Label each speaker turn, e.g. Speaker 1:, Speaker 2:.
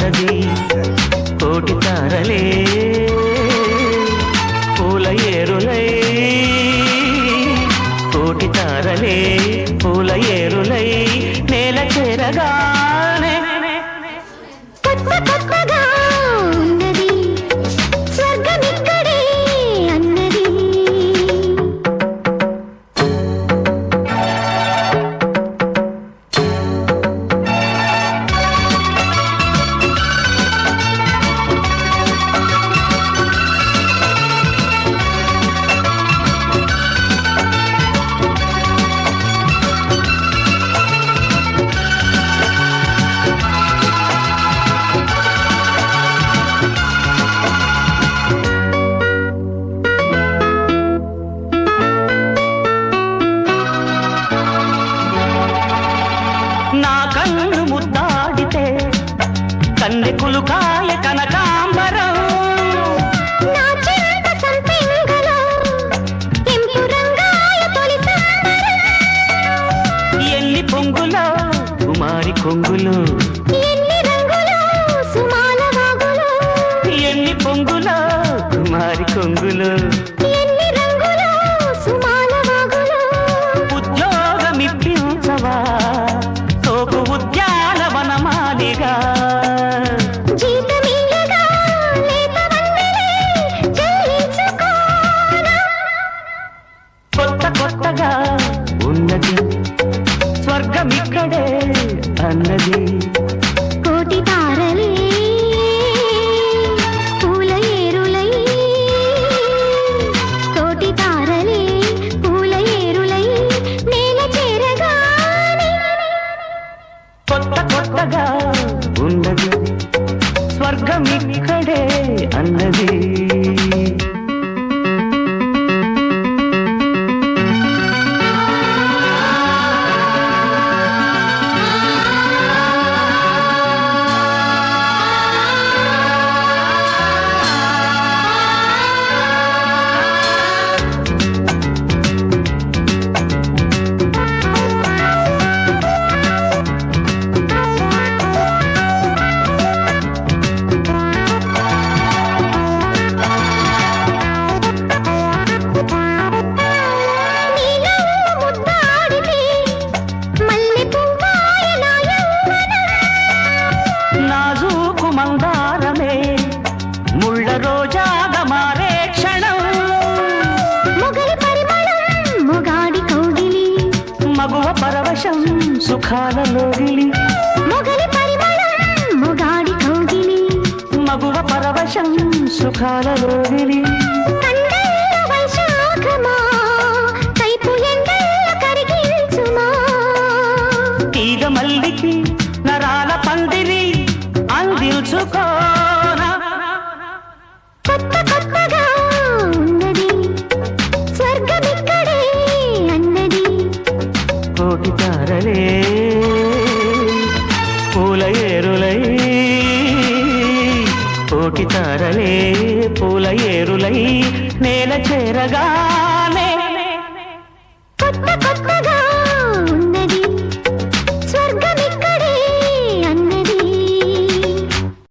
Speaker 1: అన్నది కోటి తారలే పూల ఏరులై కోటి తారలే పూల ఏరులై నేల చేరగానే
Speaker 2: కొత్త కొత్తగా ఉన్నది స్వర్గమిక్కడే అన్నది
Speaker 1: నా కన్ను ముద్దాడితే కన్నెకులు కాయ కనకాంబరం
Speaker 2: నా చెంత సంపెంగలో కెంపు రంగాయ తొలి సంబరం
Speaker 1: ఎన్ని పొంగులో కుమారి కొంగులు
Speaker 2: ఎన్ని రంగులో సుమాల వాగులో
Speaker 1: ఎన్ని పొంగులో కుమారి కొంగులు
Speaker 2: ఎన్ని రంగులో సుమాల వాగులో
Speaker 1: ఉద్యోగమిప్పించవా తోపు ఉద్యానవనమాలిగా
Speaker 2: జీతమియ్యగా లేత వన్నెలే చెల్లించుకోనా
Speaker 1: కొత్త కొత్తగా ఉన్నది స్వర్గమిక్కడే అన్నది
Speaker 2: కోటి తారలే పూల ఏరులై కోటి తారలే పూల ఏరులై నేల చేరగానే
Speaker 1: కొత్త కొత్తగా ఉన్నది స్వర్గమిక్కడే అన్నది
Speaker 2: నీలో ముద్దాడితే మల్లె పువ్వాయ నా యవ్వనం
Speaker 1: నాజూకు మందారమే ముళ్ళ రోజాగా మారే క్షణం
Speaker 2: మొగలి పరిమళం మొగాడి కౌగిలి
Speaker 1: మగువ పరవశం సుఖాలలోగిలి
Speaker 2: మొగలి పరిమళం మొగాడి కౌగిలి
Speaker 1: మగువ పరవశం సుఖాలలోగిలి
Speaker 2: కండెల్ల వైశాఖమా కైపు ఎండెల్ల కరిగించుమా
Speaker 1: తీగ మల్లికి నరాల పందిరి అందించుకోనా
Speaker 2: కొత్త కొత్తగా ఉన్నది స్వర్గమిక్కడే అన్నది
Speaker 1: కోటి తారలే పూల ఏరులై కోటి తారలే పూల ఏరులై నేల చేరగానే
Speaker 2: కొత్త కొత్తగా